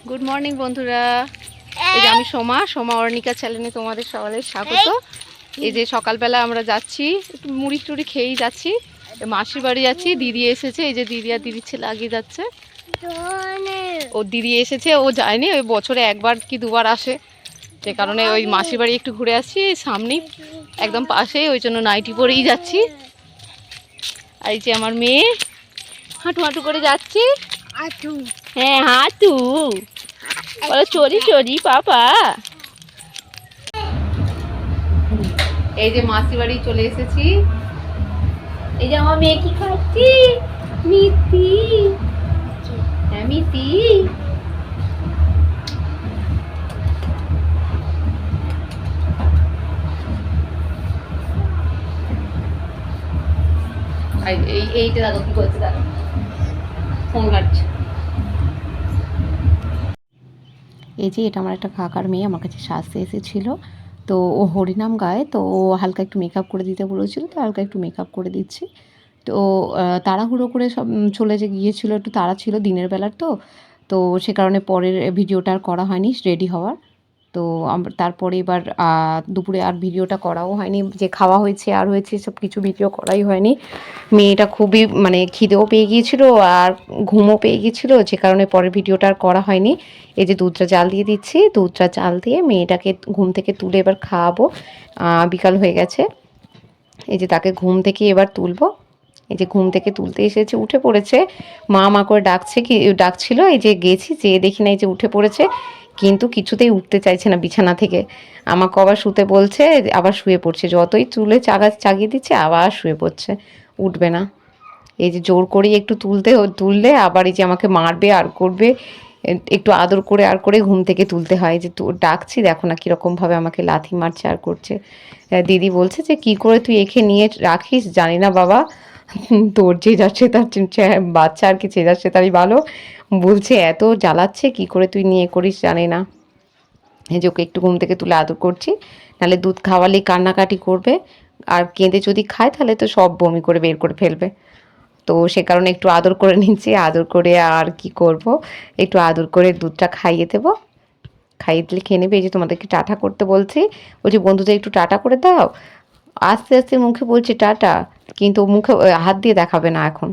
Good morning বন্ধুরা। এই যে আমি সোমা অর্ণিকা চ্যানেলে তোমাদের সবাইকে স্বাগত। এই যে সকালবেলা আমরা যাচ্ছি, একটু মুড়ি টুড়ি খেয়েই যাচ্ছি। মাসির বাড়ি যাচ্ছি, দিদি এসেছে। এই যে দিদি আর দিদির ছেলে আগিয়ে যাচ্ছে। ও দিদি এসেছে, ও যায়নি, ওই বছরে একবার কি দুবার আসে, যে কারণে ওই মাসির বাড়ি একটু ঘুরে আসছি। সামনেই একদম পাশেই, ওই জন্য নাইটি পরেই যাচ্ছি। আর এই যে আমার মেয়ে হাঁটু হাঁটু করে যাচ্ছি। হ্যাঁ হাঁটু বলো, চরি চরি পাপা। এই যে মাসি বাড়ি চলে এসেছি। এই যে আমার মেয়ে কি খাচ্ছি, মিতি। হ্যাঁ মিতি। এইটা দেখো কি করছে, দেখো ফোন ঘাটছে। এই যে এটা আমার একটা কাকার মেয়ে আমার কাছে সাজতে এসেছিলো। তো ও হরিনাম গায়, তো ও হালকা একটু মেকআপ করে দিতে বলেছিল, তো হালকা একটু মেকআপ করে দিচ্ছি। তো তাড়াহুড়ো করে সব চলে যে গিয়েছিলো, একটু তাড়া ছিল দিনের বেলার, তো সে কারণে পরের ভিডিওটা আর করা হয়নি রেডি হওয়ার। তো তারপরে এবার দুপুরে আর ভিডিওটা করাও হয়নি, যে খাওয়া হয়েছে আর হয়েছে সব কিছু ভিডিও করাই হয়নি। মেয়েটা খুবই মানে খিদেও পেয়ে গিয়েছিল আর ঘুমও পেয়ে গিয়েছিলো, যে কারণে পরের ভিডিওটা আর করা হয়নি। এই যে দুধটা জাল দিয়ে দিচ্ছি, দুধটা জাল দিয়ে মেয়েটাকে ঘুম থেকে তুলে এবার খাওয়াবো। বিকাল হয়ে গেছে। এই যে তাকে ঘুম থেকে এবার তুলবো। এই যে ঘুম থেকে তুলতে এসেছে, উঠে পড়েছে। মা মা করে ডাকছিল। এই যে গেছি, যেয়ে দেখি না এই যে উঠে পড়েছে, কিন্তু কিছুতেই উঠতে চাইছে না বিছানা থেকে। আমাকে আবার শুতে বলছে, আবার শুয়ে পড়ছে। যতই চুলে চাগিয়ে দিচ্ছে আবার শুয়ে পড়ছে, উঠবে না। এই যে জোর করেই একটু তুললে আবার এই যে আমাকে মারবে আর করবে। একটু আদর করে আর করে ঘুম থেকে তুলতে হয়। যে ডাকছি, দেখো না কীরকমভাবে আমাকে লাথি মারছে আর করছে। দিদি বলছে যে কি করে তুই একে নিয়ে রাখিস, জানি না বাবা, তোর যে যাচ্ছে তার বাচ্চা আর কি, যে যাচ্ছে তারই ভালো। বলছে এত জ্বালাচ্ছে, কি করে তুই নিয়ে করিস জানি না। এই যে ওকে একটু ঘুম থেকে তুলে আদর করছি, নাহলে দুধ খাওয়ালেই কান্নাকাটি করবে। আর কেঁদে যদি খায় তাহলে তো সব বমি করে বের করে ফেলবে। তো সে কারণে একটু আদর করে নিচ্ছি, আদর করে আর কি করব, একটু আদর করে দুধটা খাইয়ে দেবো। খাইয়ে দিলে খেয়ে নেবে। এই যে তোমাদেরকে টাটা করতে বলছি, বলছি বন্ধুদের একটু টাটা করে দাও। আস্তে আস্তে মুখে বলছে টাটা, কিন্তু মুখে হাত দিয়ে দেখাবে না এখন।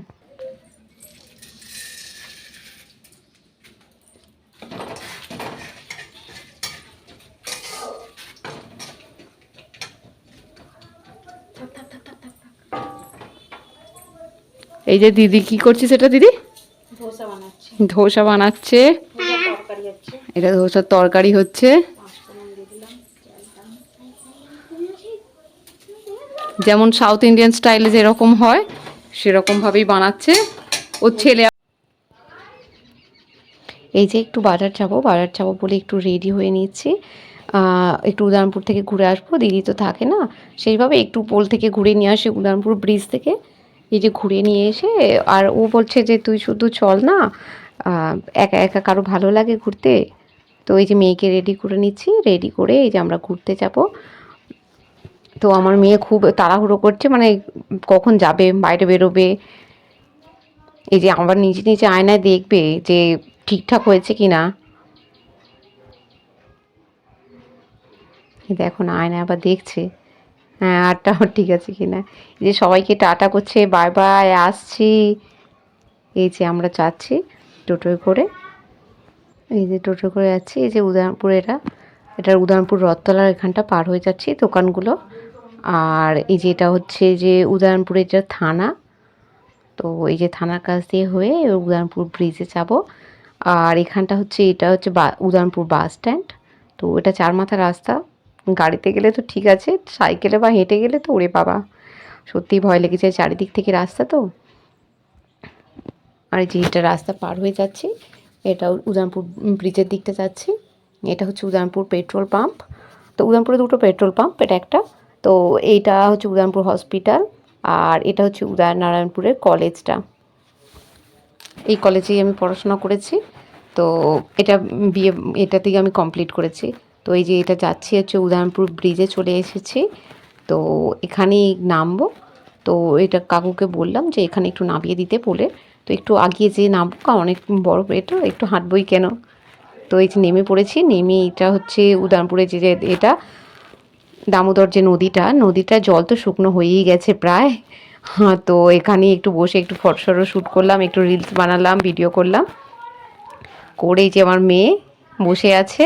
এই যে দিদি কি করছে সেটা, দিদি ধোসা বানাচ্ছে। এটা ধোসার তরকারি হচ্ছে। যেমন সাউথ ইন্ডিয়ান স্টাইলে যেরকম হয় সেরকমভাবেই বানাচ্ছে ওর ছেলে। এই যে একটু বাজার যাবো বলে একটু রেডি হয়ে নিচ্ছি। একটু উদয়নপুর থেকে ঘুরে আসবো, দিদি তো থাকে না, সেইভাবে একটু পোল থেকে ঘুরে নিয়ে আসে, উদয়নপুর ব্রিজ থেকে। এই যে ঘুরে নিয়ে এসে, আর ও বলছে যে তুই শুধু চল না, একা একা কারো ভালো লাগে ঘুরতে। তো এই যে মেয়েকে রেডি করে নিচ্ছি, রেডি করে এই যে আমরা ঘুরতে যাব। তো আমার মেয়ে খুব তাড়াহুড়ো করছে, মানে কখন যাবে, বাইরে বেরোবে। এই যে আবার নিজে নিজে আয়নায় দেখবে যে ঠিকঠাক হয়েছে কি না। দেখো না, আয়নায় আবার দেখছে, হ্যাঁ আরটা আমার ঠিক আছে কি না। এই যে সবাইকে টাটা করছে, বাই বাই, আসছি। এই যে আমরা যাচ্ছি টোটোয় করে। এই যে টোটো করে যাচ্ছি, এই যে উদয়নপুর, এটার উদয়নপুর রথতলার এখানটা পার হয়ে যাচ্ছি দোকানগুলো। আর এই যে এটা হচ্ছে যে উদয়নপুরের যে থানা, তো এই যে থানার কাছ দিয়ে হয়ে উদয়নপুর ব্রিজে যাব। আর এখানটা হচ্ছে, এটা হচ্ছে উদয়নপুর বাস স্ট্যান্ড। তো এটা 4 মাথা রাস্তা। গাড়িতে গেলে তো ঠিক আছে, সাইকেলে বা হেঁটে গেলে তো ওরে বাবা, সত্যিই ভয় লেগেছে, চারিদিক থেকে রাস্তা তো। আর এই যে এটা রাস্তা পার হয়ে যাচ্ছি, এটা উদয়নপুর ব্রিজের দিকটা যাচ্ছি। এটা হচ্ছে উদয়নপুর পেট্রোল পাম্প। তো উদয়নপুরে দুটো পেট্রোল পাম্প, এটা একটা। তো এইটা হচ্ছে উদয়নপুর হসপিটাল, আর এটা হচ্ছে উদয়নারায়ণপুরের কলেজটা। এই কলেজেই আমি পড়াশোনা করেছি। তো এটা বিয়ে এটা থেকে আমি কমপ্লিট করেছি। তো এই যে এটা যাচ্ছি হচ্ছে উদয়নপুর ব্রিজে চলে এসেছি। তো এখানেই নামবো। তো এটা কাকুকে বললাম যে এখানে একটু নামিয়ে দিতে বলে। তো একটু আগিয়ে যেয়ে নামবো, কারণ অনেক বড়, এটা একটু হাঁটবই কেন। তো এই যে নেমে পড়েছি। নেমে এটা হচ্ছে উদয়পুরে যে এটা দামোদর যে নদীটা জল তো শুকনো হয়েই গেছে প্রায়। হ্যাঁ, তো এখানে একটু বসে একটু ফটোশটো শ্যুট করলাম, একটু রিলস বানালাম, ভিডিও করলাম করে। এই যে আমার মেয়ে বসে আছে,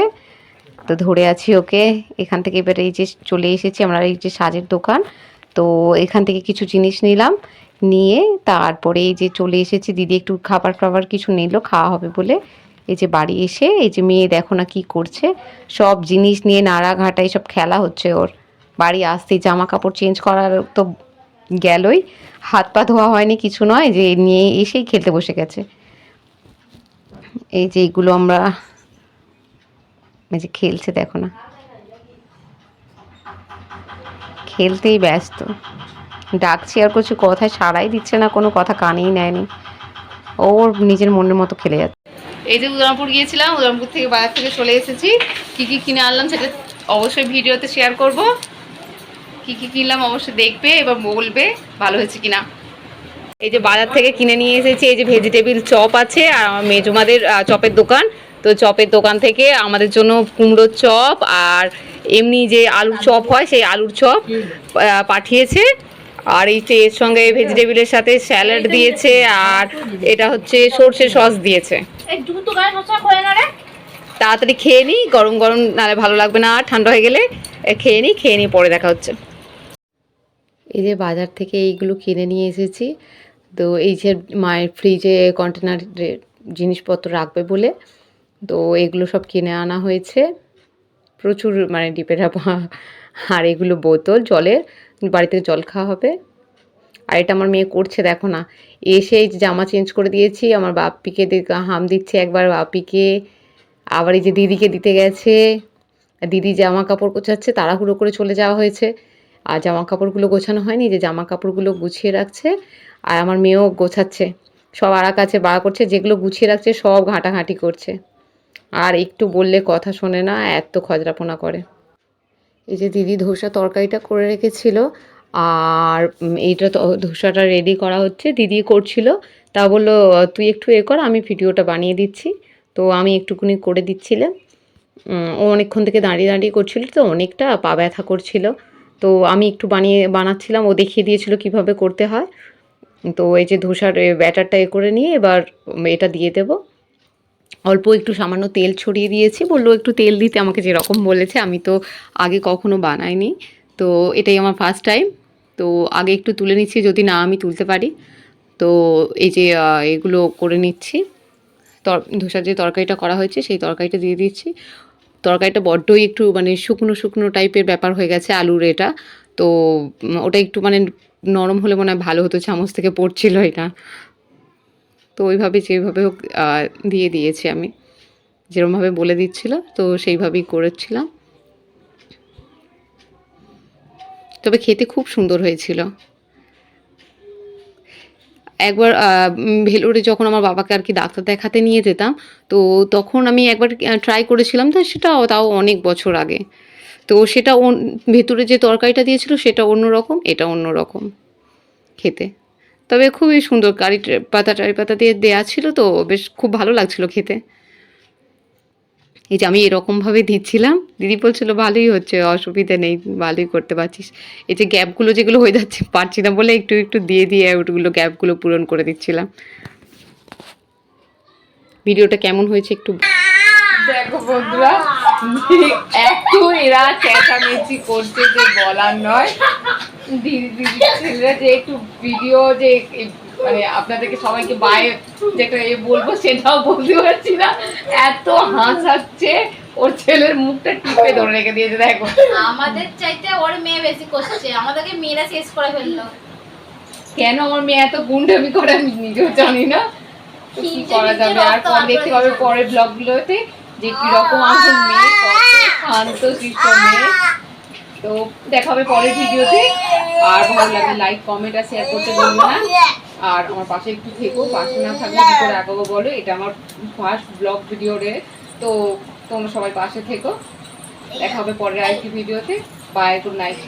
তো ধরে আছি ওকে। এখান থেকে এবারে এই যে চলে এসেছি আমরা এই যে সাজের দোকান, তো এখান থেকে কিছু জিনিস নিলাম, নিয়ে তারপরে এই যে চলে এসেছি। দিদি একটু খাবার কিছু নিল খাওয়া হবে বলে। এই যে বাড়ি এসে এই যে মেয়ে দেখো না কি করছে, সব জিনিস নিয়ে নাড়াঘাটা সব খেলা হচ্ছে ওর। বাড়ি আসতেই জামা কাপড় চেঞ্জ করার তো গেলই, হাত পা ধোয়া হয়নি কিছু নয়, যে নিয়ে এসেই খেলতে বসে গেছে। এই যে এইগুলো আমরা এই যে খেলছে দেখো না, খেলতেই ব্যস্ত। ডাকছি আর কিছু কথায় সাড়াই দিচ্ছে না, কোনো কথা কানেই নেয়নি, ওর নিজের মনের মতো খেলে যাচ্ছে। এই যে উদয়পুর গিয়েছিলাম, উদয়পুর থেকে বাজার থেকে চলে এসেছি। কি কি কিনে আনলাম সেটা অবশ্যই ভিডিওতে শেয়ার করব। কি কি কিনলাম অবশ্যই দেখবে, এবার বলবে ভালো হয়েছে কিনা। এই যে বাজার থেকে কিনে নিয়ে এসেছি এই যে ভেজিটেবিল চপ আছে, আর আমার মেজমাদের চপের দোকান। তো চপের দোকান থেকে আমাদের জন্য কুমড়োর চপ আর এমনি যে আলুর চপ হয় সেই আলুর চপ পাঠিয়েছে। আর এই এর সঙ্গে ভেজিটেবিলের সাথে স্যালাড দিয়েছে, আর এটা হচ্ছে সর্ষে সস দিয়েছে। তাড়াতাড়ি খেয়ে নিই, গরম গরম নাহলে ভালো লাগবে না, আর ঠান্ডা হয়ে গেলে খেয়ে নিই পরে দেখা হচ্ছে। এই যে বাজার থেকে এইগুলো কিনে নিয়ে এসেছি। তো এই যে মায়ের ফ্রিজে কন্টেনারে জিনিসপত্র রাখবে বলে, তো এগুলো সব কিনে আনা হয়েছে। প্রচুর মানে ডিপে ঢাপা, আর এগুলো বোতল জলের, বাড়িতে জল খাওয়া হবে। আর এটা আমার মেয়ে করছে দেখো না, এসে এই যে জামা চেঞ্জ করে দিয়েছি, আমার বাপ্পিকে হাম দিচ্ছে একবার বাপ্পিকে, আবার এই যে দিদিকে দিতে গেছে, দিদি জামা কাপড় গোছাচ্ছে, তাড়াহুড়ো করে চলে যাওয়া হয়েছে। আর জামা কাপড়গুলো গোছানো হয়নি, যে জামা কাপড়গুলো গুছিয়ে রাখছে, আর আমার মেয়েও গোছাচ্ছে, সব আড়া কাছে বাড়া করছে, যেগুলো গুছিয়ে রাখছে সব ঘাঁটাঘাঁটি করছে। আর একটু বললে কথা শোনে না, এত খজরাপোনা করে। এই যে দিদি ধোসা তরকারিটা করে রেখেছিল, আর এইটা তো ধোসাটা রেডি করা হচ্ছে, দিদি করছিল। তা বললো তুই একটু কর, আমি ভিডিওটা বানিয়ে দিচ্ছি। তো আমি একটুকুনি করে দিচ্ছিলাম। ও অনেকক্ষণ থেকে দাঁড়িয়ে করছিল, তো অনেকটা পা ব্যথা করছিল। তো আমি একটু বানাচ্ছিলাম, ও দেখিয়ে দিয়েছিল কিভাবে করতে হয়। তো এই যে ধোসার ব্যাটারটা করে নিয়ে এবার এটা দিয়ে দেবো। অল্প একটু সামান্য তেল ছড়িয়ে দিয়েছি, বললো একটু তেল দিতে আমাকে যেরকম বলেছে। আমি তো আগে কখনো বানাইনি, তো এটাই আমার ফার্স্ট টাইম। তো আগে একটু তুলে নিচ্ছি, যদি না আমি তুলতে পারি। তো এই যে এগুলো করে নিচ্ছি। ধোসার যে তরকারিটা করা হয়েছে সেই তরকারিটা দিয়ে দিচ্ছি। তরকারিটা বড্ডই একটু মানে শুকনো শুকনো টাইপের ব্যাপার হয়ে গেছে আলুর এটা। তো ওটা একটু মানে নরম হলে মনে হয় ভালো হতো, চামচ থেকে পড়ছিল এটা। তো ওইভাবে যেভাবে হোক দিয়ে দিয়েছি আমি, যেরকমভাবে বলে দিচ্ছিল তো সেইভাবেই করেছিলাম। তবে খেতে খুব সুন্দর হয়েছিল। একবার ভেলোরে যখন আমার বাবাকে আর কি ডাক্তার দেখাতে নিয়ে যেতাম, তো তখন আমি একবার ট্রাই করেছিলাম, তো সেটা তাও অনেক বছর আগে। তো সেটা ভেতরে যে তরকারিটা দিয়েছিল সেটা অন্যরকম, এটা অন্যরকম খেতে। তবে খুবই সুন্দর, টারি পাতা দিয়ে দেয়া ছিল, তো বেশ খুব ভালো লাগছিল খেতে। এই যে আমি এরকমভাবে দিচ্ছিলাম, দিদি বলছিল ভালোই হচ্ছে, অসুবিধা নেই, ভালোই করতে পারছিস। এই যে গ্যাপগুলো যেগুলো হয়ে যাচ্ছে পারছি না বলে একটু একটু দিয়ে ওগুলো গ্যাপগুলো পূরণ করে দিচ্ছিলাম। ভিডিওটা কেমন হয়েছে একটু দেখো বন্ধুরা, এত এরা চেঁচামেচি করছে যে বলার নয়। দিদি ছেলেরা যে একটু ভিডিও যে মানে আপনাদেরকে সবাইকে যেটা বলবো সেটাও বলতে পারছি না, এত হাসাচ্ছে। ওর ছেলের মুখটা টিপে ধরে রেখে দিয়েছে দেখো। আমাদের চাইতে ওর মেয়ে বেশি করছে, আমাদেরকে মেয়েরা শেষ করে ফেললো। কেন আমার মেয়ে এত গুন্ডামি করে আমি নিজেও জানি না, কি করা যাবে। আর দেখতে পাবে পরের ব্লগগুলোতে যে কিরকম আমার মেয়ে, কত শান্ত শিষ্ট মেয়ে। তো দেখা হবে পরের ভিডিওতে। আর ভালো লাগলে লাইক কমেন্ট আর শেয়ার করতে বলবো না। আর আমার পাশে একটু থেকো, পাশে না থাকলে কি করে আগাবো বলো, এটা আমার ফার্স্ট ব্লগ ভিডিও রে। তো তোমরা সবাই পাশে থেকো, দেখা হবে পরের আরেকটি ভিডিওতে। Bye, good night.